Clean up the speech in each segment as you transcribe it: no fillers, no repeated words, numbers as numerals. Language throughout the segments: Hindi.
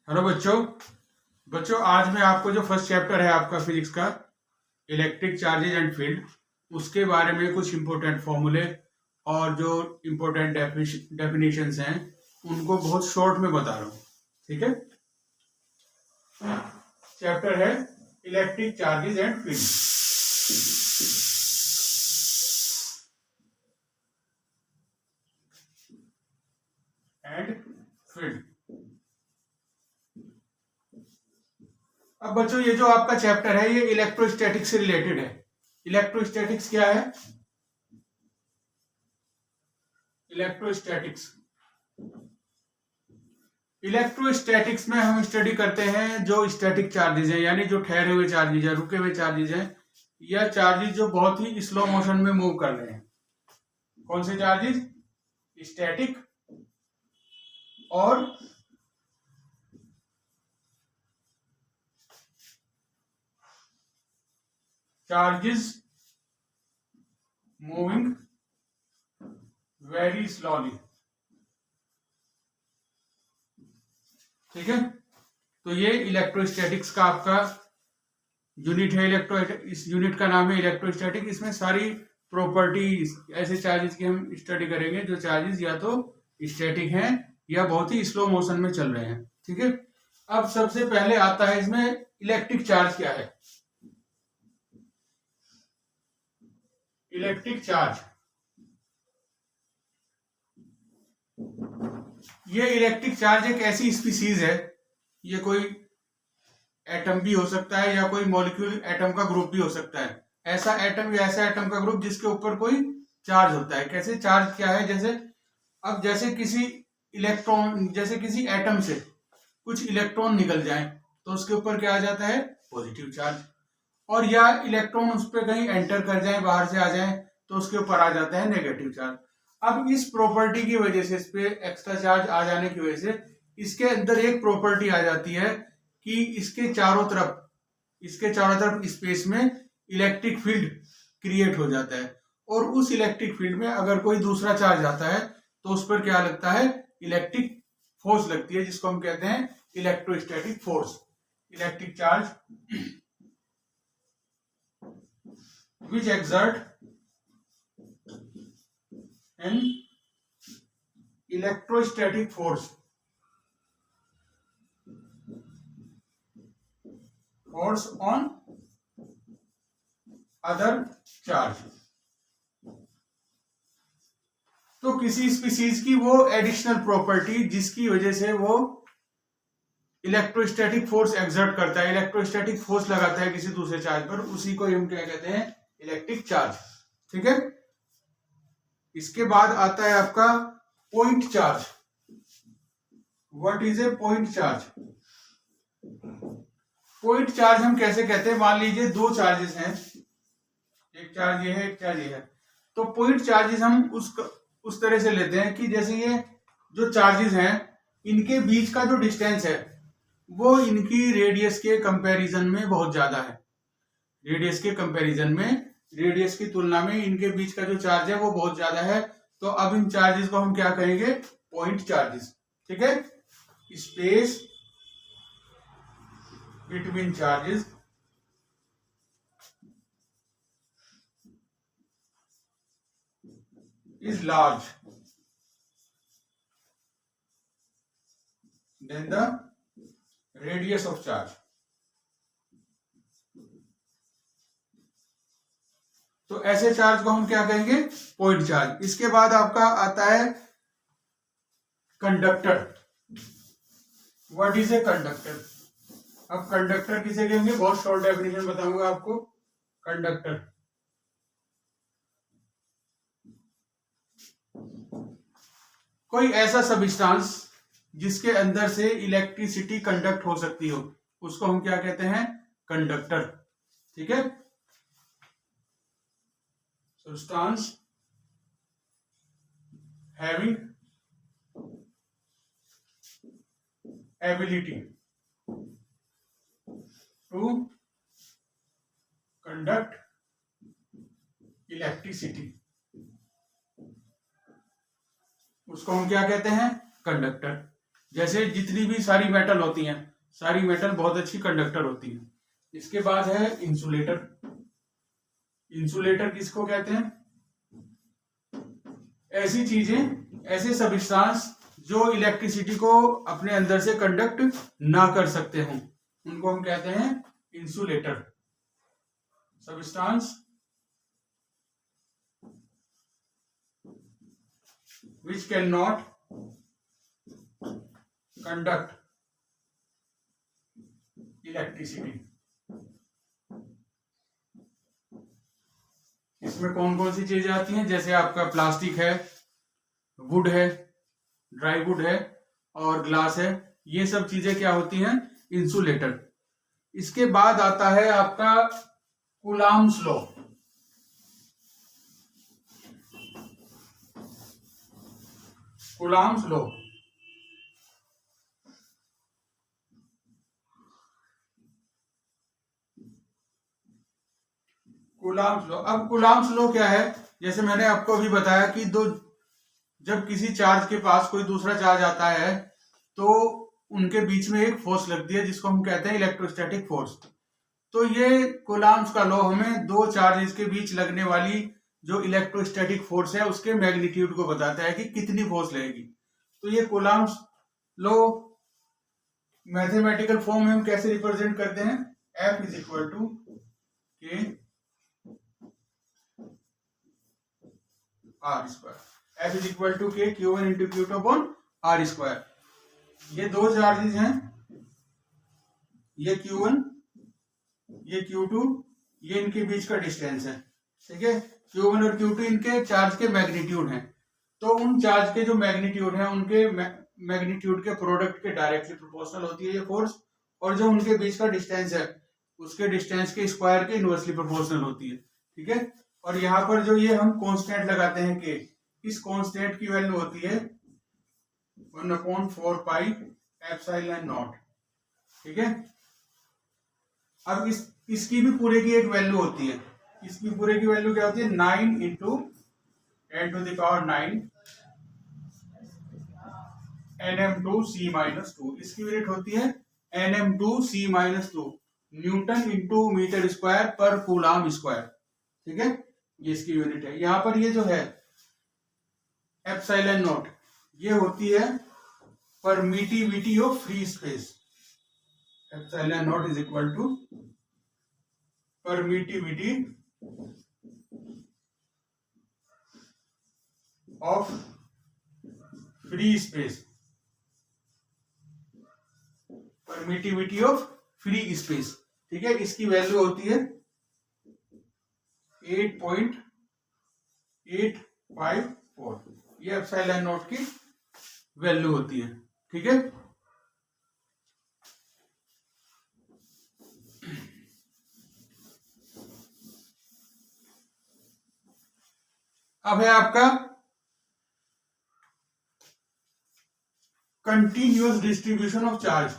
हेलो बच्चों। आज मैं आपको जो फर्स्ट चैप्टर है आपका फिजिक्स का इलेक्ट्रिक चार्जेज एंड फील्ड, उसके बारे में कुछ इंपॉर्टेंट फॉर्मूले और जो इंपॉर्टेंट डेफिनेशंस हैं उनको बहुत शॉर्ट में बता रहा हूँ। ठीक है, चैप्टर है इलेक्ट्रिक चार्जेज एंड फील्ड। अब बच्चों ये जो आपका चैप्टर है ये इलेक्ट्रोस्टैटिक्स से रिलेटेड है। इलेक्ट्रोस्टैटिक्स क्या है? इलेक्ट्रोस्टैटिक्स में हम स्टडी करते हैं जो स्टैटिक चार्जेज है, यानी जो ठहरे हुए चार्जेज है, रुके हुए चार्जेज है, या चार्जेज जो बहुत ही स्लो मोशन में मूव कर रहे हैं। कौन से चार्जेज? स्टैटिक और चार्जेस मूविंग वेरी स्लोली। ठीक है, तो ये इलेक्ट्रोस्टैटिक्स का आपका यूनिट है। इस यूनिट का नाम है इलेक्ट्रोस्टैटिक। इसमें सारी प्रॉपर्टीज ऐसे चार्जेस की हम स्टडी करेंगे जो चार्जेस या तो स्टैटिक हैं या बहुत ही स्लो मोशन में चल रहे हैं। ठीक है, अब सबसे पहले आता है इसमें इलेक्ट्रिक चार्ज क्या है। इलेक्ट्रिक चार्ज, ये इलेक्ट्रिक चार्ज एक ऐसी स्पीसीज है, ये कोई एटम भी हो सकता है या कोई मॉलिक्यूल एटम का ग्रुप भी हो सकता है। ऐसा एटम या ऐसा एटम का ग्रुप जिसके ऊपर कोई चार्ज होता है। कैसे चार्ज क्या है? जैसे किसी एटम से कुछ इलेक्ट्रॉन निकल जाए तो उसके ऊपर क्या आ जाता है? Positive charge. और या इलेक्ट्रॉन उस पर कहीं एंटर कर जाए, बाहर से आ जाए, तो उसके ऊपर आ जाता है नेगेटिव चार्ज। अब इस प्रॉपर्टी की वजह से, इस पे एक्स्ट्रा चार्ज आ जाने की वजह से इसके अंदर एक प्रॉपर्टी आ जाती है कि इसके चारों तरफ स्पेस में इलेक्ट्रिक फील्ड क्रिएट हो जाता है। और उस इलेक्ट्रिक फील्ड में अगर कोई दूसरा चार्ज आता है तो उस पर क्या लगता है? इलेक्ट्रिक फोर्स लगती है, जिसको हम कहते हैं electrostatic force. Electric charge which exert an electrostatic force on other charge। तो किसी स्पीसीज की वो एडिशनल प्रॉपर्टी जिसकी वजह से वो इलेक्ट्रोस्टैटिक फोर्स एक्सर्ट करता है, इलेक्ट्रोस्टैटिक फोर्स लगाता है किसी दूसरे चार्ज पर, उसी को हम क्या कहते हैं? Electric charge. ठीक है, इसके बाद आता है आपका point charge. What is a point charge? Point charge हम कैसे कहते हैं? मान लीजिए दो चार्जेस हैं, एक चार्ज ये है, एक चार्ज ये है। तो पॉइंट चार्जेस हम उस तरह से लेते हैं कि जैसे ये जो चार्जेस हैं इनके बीच का जो डिस्टेंस है वो इनकी रेडियस के कंपैरिजन में बहुत ज्यादा है। रेडियस की तुलना में इनके बीच का जो चार्ज है वो बहुत ज्यादा है। तो अब इन चार्जेस को हम क्या कहेंगे? Point charges. ठीक है, space between charges is large than the radius of charge। तो ऐसे चार्ज को हम क्या कहेंगे? Point charge. इसके बाद आपका आता है conductor. What is a conductor? अब कंडक्टर किसे कहेंगे? बहुत शॉर्ट डेफिनेशन बताऊंगा आपको। कंडक्टर कोई ऐसा सब्सटेंस जिसके अंदर से इलेक्ट्रिसिटी कंडक्ट हो सकती हो, उसको हम क्या कहते हैं? कंडक्टर। ठीक है, substance having ability to conduct electricity, उसको हम क्या कहते हैं? कंडक्टर। जैसे जितनी भी सारी मेटल होती हैं, सारी मेटल बहुत अच्छी कंडक्टर होती है। इसके बाद है इंसुलेटर। इंसुलेटर किसको कहते हैं? ऐसी चीजें, ऐसे सब्सटेंस जो इलेक्ट्रिसिटी को अपने अंदर से कंडक्ट ना कर सकते हों, उनको हम कहते हैं insulator. Substance which cannot conduct electricity। इसमें कौन कौन सी चीजें आती हैं? जैसे आपका प्लास्टिक है, वुड है, ड्राई वुड है और ग्लास है। ये सब चीजें क्या होती हैं? इंसुलेटर। इसके बाद आता है आपका coulombs law. Coulombs law coulombs law. अब कूलाम्स लॉ क्या है? जैसे मैंने आपको अभी बताया कि जब किसी चार्ज के पास कोई दूसरा चार्ज आता है तो उनके बीच में एक फोर्स लगती है जिसको हम कहते हैं इलेक्ट्रोस्टैटिक फोर्स। तो ये कूलाम्स का लॉ हमें दो चार्जेस के बीच लगने वाली जो इलेक्ट्रोस्टैटिक फोर्स है उसके मैग्नीट्यूड को बताता है कि कितनी फोर्स लगेगी। तो ये कूलाम्स लॉ मैथमेटिकल फॉर्म में हम कैसे रिप्रेजेंट करते हैं? F is equal to K R square. F is equal to K Q1 into Q2 upon are square. ये दो चार्जेस हैं, ये Q1, ये Q2, ये इनके बीच का डिस्टेंस है। ठीक है, Q1 और Q2 इनके चार्ज के मैग्नीट्यूड हैं। तो उन चार्ज के जो मैग्नीट्यूड हैं उनके मैग्नीट्यूड के प्रोडक्ट के डायरेक्टली प्रोपोर्शनल होती है ये फोर्स, और जो उनके बीच का डिस्टेंस है उसके डिस्टेंस के स्क्वायर के इनवर्सली प्रोपोर्शनल होती है। ठीक है, और यहाँ पर जो ये हम कांस्टेंट लगाते हैं के, इस कांस्टेंट की वैल्यू होती है 1/4 पाई एप्सिलॉन नॉट। ठीक है, अब इसकी भी पूरे की एक वैल्यू होती है। इसकी पूरे की वैल्यू क्या होती है? 9 इंटू 10⁹ Nm2c-2। इसकी यूनिट होती है Nm2c-2 newton into metre square पर कूलाम स्क्वायर। ठीक है, ये इसकी यूनिट है। यहां पर ये जो है एप्सिलॉन नॉट, ये होती है permittivity of free space. Epsilon naught is equal to permittivity of free space. Permittivity of free space. ठीक है, इसकी वैल्यू होती है 8.854। ये एप्सिलॉन नॉट की वैल्यू होती है। ठीक है, अब है आपका continuous distribution of charge.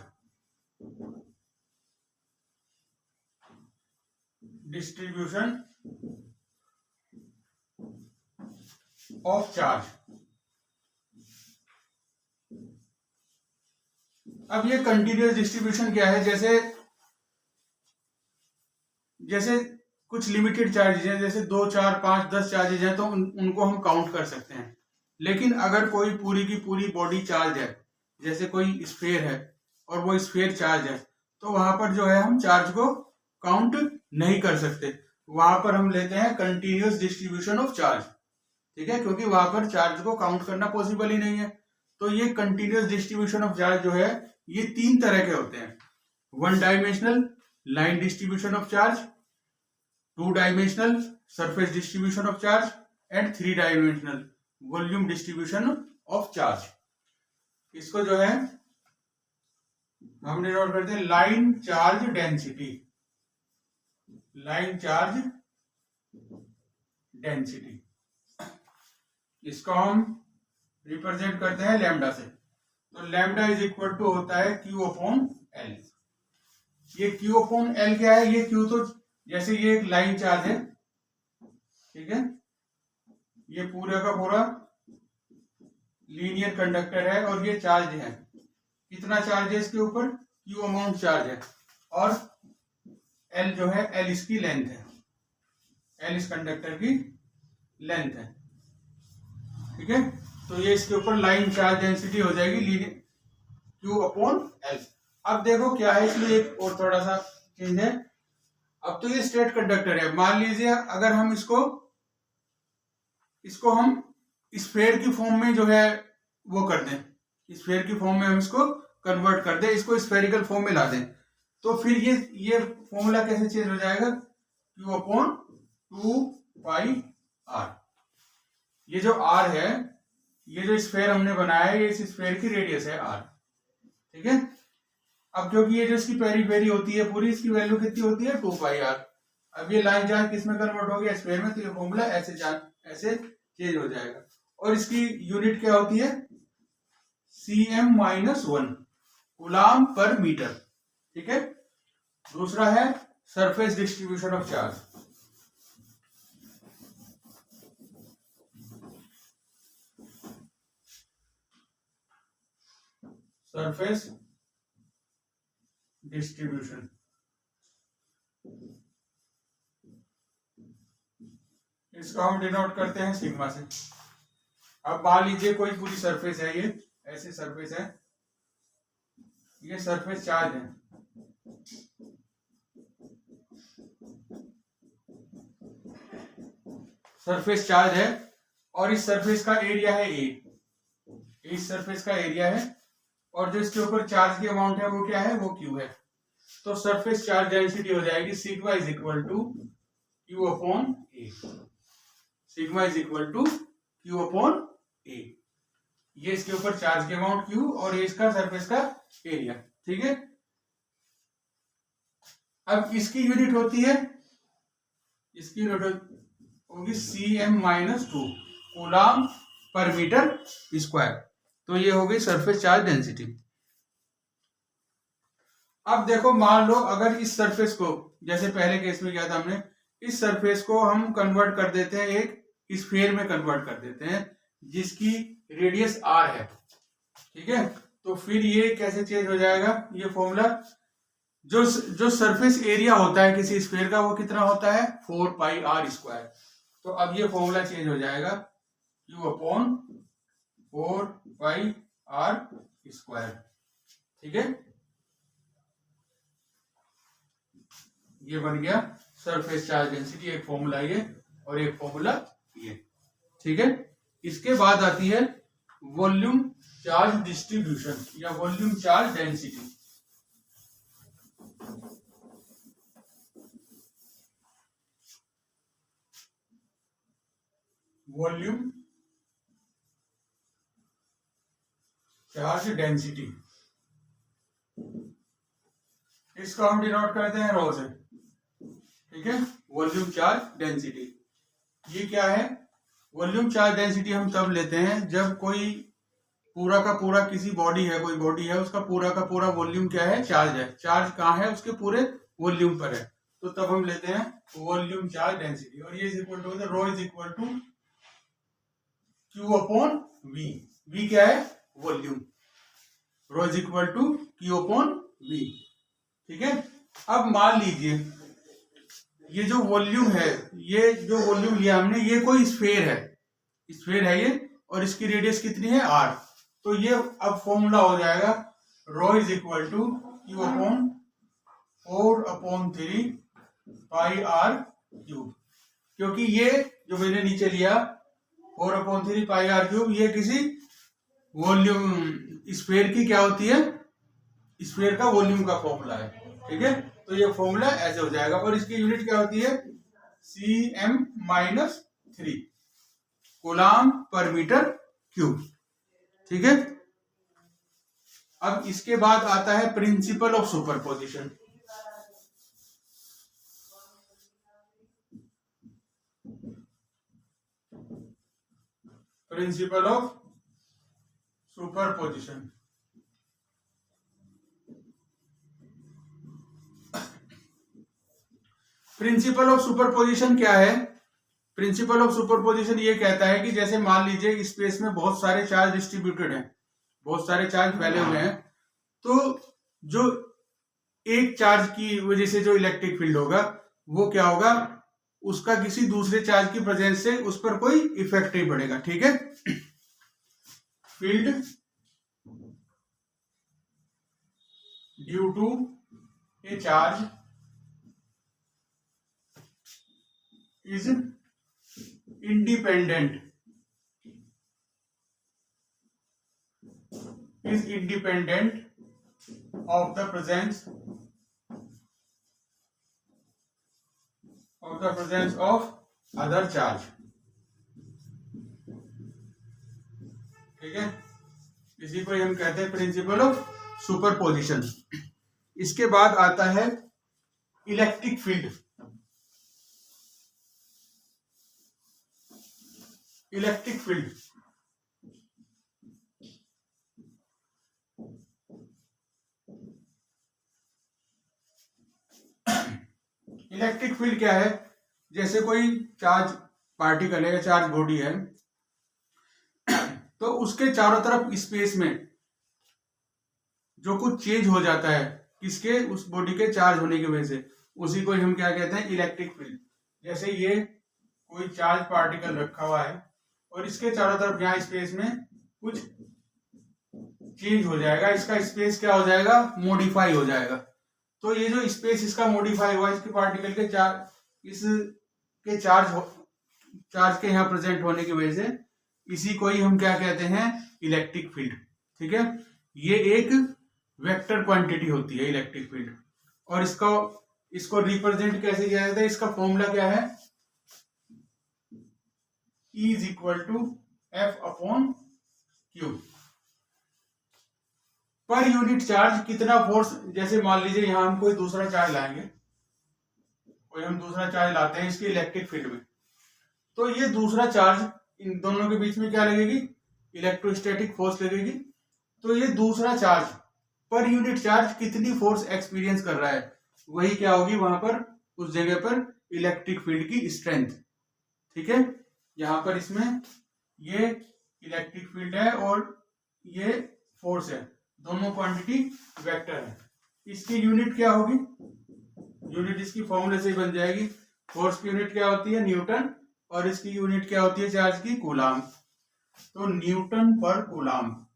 Distribution of charge. अब ये कंटिन्यूअस डिस्ट्रीब्यूशन क्या है? जैसे कुछ लिमिटेड चार्जेज हैं, जैसे 2, 4, 5, 10 चार्जेज हैं तो उनको हम काउंट कर सकते हैं। लेकिन अगर कोई पूरी की पूरी बॉडी चार्ज है, जैसे कोई स्फीयर है और वो स्फीयर चार्ज है, तो वहां पर जो है हम चार्ज को काउंट नहीं कर सकते। वहां पर हम लेते हैं कंटिन्यूअस डिस्ट्रीब्यूशन ऑफ चार्ज। ठीक है, क्योंकि वहां पर चार्ज को काउंट करना पॉसिबल ही नहीं है। तो ये कंटिन्यूअस डिस्ट्रीब्यूशन ऑफ चार्ज जो है ये 3 तरह के होते हैं। 1 dimensional line distribution of charge, 2 dimensional surface distribution of charge and 3 dimensional volume distribution of charge. इसको जो है हमने नोट करते हैं line charge density. Line charge density, इसको हम रिप्रेजेंट करते हैं लैम्डा से। तो लैम्डा इज इक्वल टू होता है Q अपॉन L। ये Q अपॉन L क्या है? ये Q तो जैसे ये एक लाइन चार्ज है, ठीक है, ये पूरा का पूरा लीनियर कंडक्टर है और ये चार्ज है। कितना चार्ज है इसके ऊपर, क्यू अमाउंट चार्ज है, और एल जो है, एल इसकी लेंथ है, एल इस कंडक्टर की लेंथ है, ठीक है। तो ये इसके ऊपर लाइन चार्ज डेंसिटी हो जाएगी क्यू अपॉन एल। अब देखो क्या है इसमें एक और थोड़ा सा चेंज है। अब तो ये स्ट्रेट कंडक्टर है, मान लीजिए अगर हम इसको हम स्फेयर की फॉर्म में जो है वो कर दें, स्फेयर की फॉर्म में हम इसको कन्वर्ट कर दें, इसको स्फेरिकल फॉर्म में ला दें, तो फिर ये फॉर्मूला कैसे चेंज हो जाएगा, क्यू अपॉन 2 πr। ये जो r है, ये जो स्फेयर हमने बनाया है, ये इस स्फेयर की रेडियस है r, ठीक है। अब क्योंकि ये जो इसकी पेरीफेरी होती है पूरी, इसकी वैल्यू कितनी होती है, 2 πr। अब ये लाइन चार्ज किस में कन्वर्ट हो गया, स्फेयर में, तो ये फॉर्मूला ऐसे चेंज हो जाएगा। और इसकी यूनिट क्या होती है, cm-1 कूलाम पर मीटर, ठीक है। दूसरा है surface distribution of charge. Surface distribution, इसको हम डिनोट करते हैं सिग्मा से। अब मान लीजिए कोई पूरी सरफेस है, ये ऐसी सरफेस है, ये सरफेस चार्ज है, सरफेस चार्ज है, और इस सरफेस का एरिया है ए, इस सरफेस का एरिया है, और जो इसके ऊपर चार्ज की अमाउंट है वो क्या है, वो क्यू है। तो सरफेस चार्ज डेंसिटी हो जाएगी sigma is equal to Q upon a, sigma is equal to Q upon a. ये इसके ऊपर चार्ज की अमाउंट क्यू और ये इसका सरफेस का एरिया, ठीक है। अब इसकी यूनिट होती है, इसकी यूनिट होगी cm-2 कूलाम पर मीटर स्क्वायर। तो ये हो गई सरफेस चार्ज डेंसिटी। अब देखो मान लो अगर इस सरफेस को, जैसे पहले केस में किया था हमने, इस सरफेस को हम कन्वर्ट कर देते हैं, एक स्फीयर में कन्वर्ट कर देते हैं जिसकी रेडियस r है, ठीक है। तो फिर ये कैसे चेंज हो जाएगा, ये फॉर्मूला, जो सरफेस एरिया होता है किसी स्फीयर का वो कितना होता है, 4 πr²। तो अब ये फॉर्मूला चेंज हो जाएगा q अपॉन 4 πr², ठीक है। ये बन गया सरफेस चार्ज डेंसिटी, एक फॉर्मूला ये और एक फॉर्मूला ये, ठीक है। इसके बाद आती है वॉल्यूम चार्ज डिस्ट्रीब्यूशन या volume charge density. Volume charge density, इसको हम डिनोट करते हैं रो से, ठीक है। वॉल्यूम चार्ज डेंसिटी ये क्या है, वॉल्यूम चार्ज डेंसिटी हम तब लेते हैं जब कोई पूरा का पूरा किसी बॉडी है, कोई बॉडी है, उसका पूरा का पूरा वॉल्यूम क्या है, चार्ज है, चार्ज कहाँ है, उसके पूरे वॉल्यूम पर है, तो तब हम लेते हैं वॉल्यूम चार्ज डेंसिटी। और ये is equal to rho is equal to Q upon V, V क्या है, volume, rho is equal to Q upon V, ठीक है। अब मान लीजिए ये जो वॉल्यूम है, ये जो वॉल्यूम लिया हमने, ये कोई स्फीयर है, स्फीयर है ये, और इसकी रेडियस कितनी है, r। तो ये अब फॉर्मूला हो जाएगा rho is equal to Q upon 4/3 πr³, क्योंकि ये जो मैंने नीचे लिया 4/3 πr³, ये किसी वॉल्यूम स्फीयर की क्या होती है, स्फीयर का वॉल्यूम का फॉर्मूला है, ठीक है। तो ये फॉर्मूला ऐसे हो जाएगा, और इसकी यूनिट क्या होती है, cm-3 कूलाम पर मीटर क्यूब, ठीक है। अब इसके बाद आता है principle of superposition. Principle of superposition, principle of superposition क्या है, प्रिंसिपल ऑफ सुपरपोजिशन ये कहता है कि जैसे मान लीजिए स्पेस में बहुत सारे चार्ज डिस्ट्रीब्यूटेड हैं, बहुत सारे चार्ज फैले हुए हैं, तो जो एक चार्ज की वजह से जो इलेक्ट्रिक फील्ड होगा वो क्या होगा, उसका किसी दूसरे चार्ज की प्रेजेंस से उस पर कोई इफेक्ट नहीं पड़ेगा। ठीक है, field due to a charge is independent of the presence of other charge। ठीक है, इसी को हम कहते हैं प्रिंसिपल ऑफ सुपरपोजिशन। इसके बाद आता है electric field. Electric field electric field क्या है, जैसे कोई चार्ज पार्टिकल है या चार्ज बॉडी है, तो उसके चारों तरफ स्पेस में जो कुछ चेंज हो जाता है किसके, उस बॉडी के चार्ज होने की वजह से, उसी को हम क्या कहते हैं, इलेक्ट्रिक फील्ड। जैसे ये कोई चार्ज पार्टिकल रखा हुआ है और इसके चारों तरफ यहाँ स्पेस में कुछ चेंज हो जाएगा, इसका स्पेस क्या हो जाएगा, मॉडिफाई हो जाएगा। तो ये जो स्पेस इसका मॉडिफाई हुआ, इसके पार्टिकल के चार्ज के यहाँ प्रेजेंट होने की वजह से, इसी को ही हम क्या कहते हैं, इलेक्ट्रिक फील्ड। ठीक है, ये एक वेक्टर क्वांटिटी होती है इलेक्ट्रिक फील्ड। और इसको रिप्रेजेंट कैसे किया जाता है, इसका फॉर्मूला क्या है, E is equal to F upon Q। पर यूनिट चार्ज कितना फोर्स, जैसे मान लीजिए यहां हम कोई दूसरा चार्ज लाएंगे, लाते हैं इसके इलेक्ट्रिक फील्ड में, तो ये दूसरा चार्ज, इन दोनों के बीच में क्या लगेगी, इलेक्ट्रोस्टैटिक फोर्स लगेगी। तो ये दूसरा चार्ज पर यूनिट चार्ज कितनी फोर्स एक्सपीरियंस कर रहा है, वही क्या होगी वहां पर, उस जगह पर इलेक्ट्रिक फील्ड की स्ट्रेंथ। ठीक है, यहां पर इसमें ये इलेक्ट्रिक फील्ड है और ये फोर्स है, दोनों क्वांटिटी वेक्टर है। इसकी यूनिट क्या होगी, यूनिट इसकी फॉर्मूले से ही बन जाएगी। फोर्स की यूनिट क्या होती है, न्यूटन, और इसकी यूनिट क्या होती है चार्ज की, कूलाम। तो न्यूटन पर कूलाम,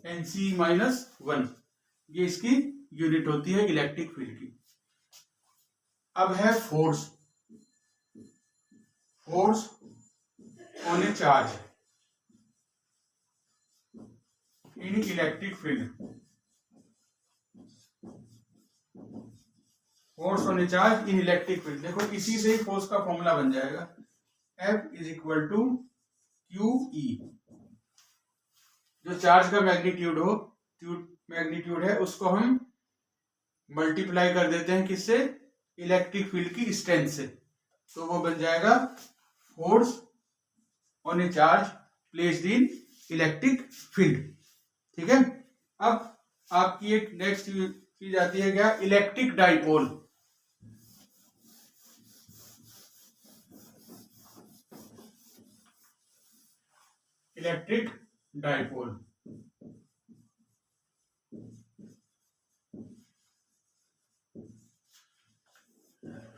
Nc-1, ये इसकी यूनिट होती है इलेक्ट्रिक फील्ड की। अब है force on A charge in electric field. Force on A charge in electric field, देखो इसी से ही फोर्स का फॉर्मूला बन जाएगा, F is equal to QE। जो चार्ज का मैग्नीट्यूड है उसको हम मल्टीप्लाई कर देते हैं किससे, इलेक्ट्रिक फील्ड की स्ट्रेंथ से, तो वो बन जाएगा force on A charge placed in electric field. ठीक है, अब आपकी एक नेक्स्ट चीज आती है क्या, electric dipole. Electric dipole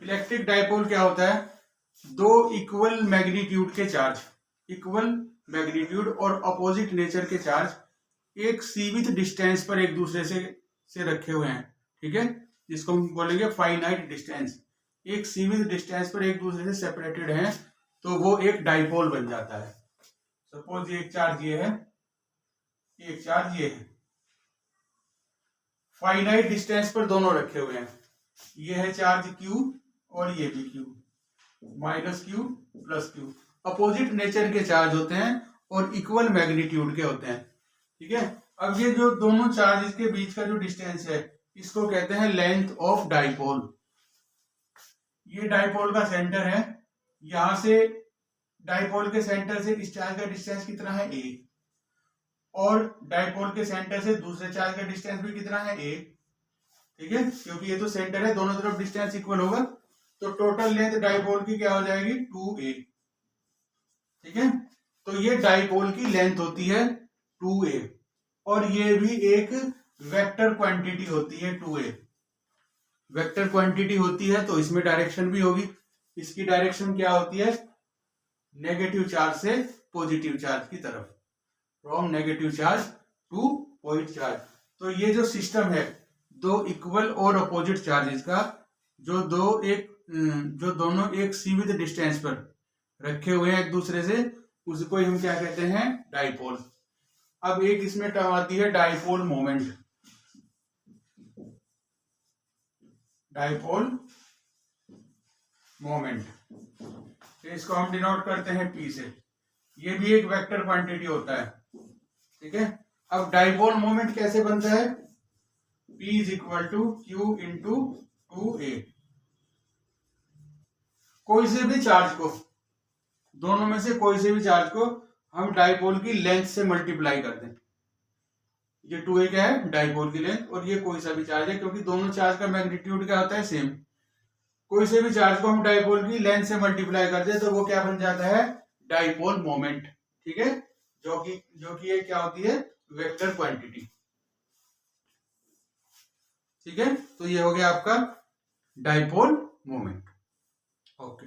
electric dipole क्या होता है, दो इक्वल मैग्नीट्यूड के चार्ज, इक्वल मैग्नीट्यूड और अपोजिट नेचर के चार्ज एक सीमित डिस्टेंस पर एक दूसरे से रखे हुए हैं। ठीक है, जिसको हम बोलेंगे फाइनाइट डिस्टेंस, एक सीमित डिस्टेंस पर एक दूसरे से सेपरेटेड हैं, तो वो एक डाइपोल बन जाता है। सपोज ये एक चार्ज ये है, एक चार्ज ये है, फाइनाइट डिस्टेंस पर दोनों रखे हुए हैं, ये है चार्ज Q और ये भी Q, -Q + Q। Opposite nature के चार्ज होते हैं और इक्वल मैग्नीट्यूड के होते हैं। ठीक है, अब ये जो दोनों चार्ज के बीच का जो डिस्टेंस है, इसको कहते हैं लेंथ ऑफ डाइपोल। ये डाइपोल का सेंटर है, यहां से डाइपोल के सेंटर से इस चार्ज का डिस्टेंस कितना है, a, और डाइपोल के सेंटर से दूसरे चार्ज का डिस्टेंस भी कितना है, a। ठीक है, क्योंकि ये तो सेंटर है, दोनों तरफ डिस्टेंस इक्वल होगा, तो टोटल लेंथ डाइपोल की क्या हो जाएगी, 2a। ठीक है, तो ये डाइपोल की लेंथ होती है 2a, और ये भी एक वेक्टर क्वांटिटी होती है 2a। वेक्टर क्वांटिटी होती है तो इसमें डायरेक्शन भी होगी। इसकी डायरेक्शन क्या होती है? नेगेटिव चार्ज से पॉजिटिव चार्ज की तरफ, from negative charge to positive charge. तो ये जो सिस्टम है दो इक्वल और अपोजिट चार्जेस का, जो दोनों एक सीमित डिस्टेंस पर रखे हुए हैं एक दूसरे से, उसको हम क्या कहते हैं? डाइपोल। अब एक इसमें टर्म आती है डाइपोल मोमेंट। डाइपोल मोमेंट, इसको हम डिनोट करते हैं P से। ये भी एक वेक्टर क्वांटिटी होता है, ठीक है। अब डाइपोल मोमेंट कैसे बनता है? P is equal to Q into 2a। कोई से भी चार्ज को, दोनों में से कोई से भी चार्ज को हम डाइपोल की लेंथ से मल्टीप्लाई कर दें। ये 2a क्या है? डाइपोल की लेंथ, और ये कोई सा भी चार्ज है, क्योंकि दोनों चार्ज का मैग्नीट्यूड क्या होता है? सेम। कोई से भी चार्ज को हम डाइपोल की लेंथ से मल्टीप्लाई कर दे तो वो क्या बन जाता है? डाइपोल मोमेंट, ठीक है। जो कि ये क्या होती है? वेक्टर क्वांटिटी, ठीक है। तो ये हो गया आपका डाइपोल मोमेंट। ओके।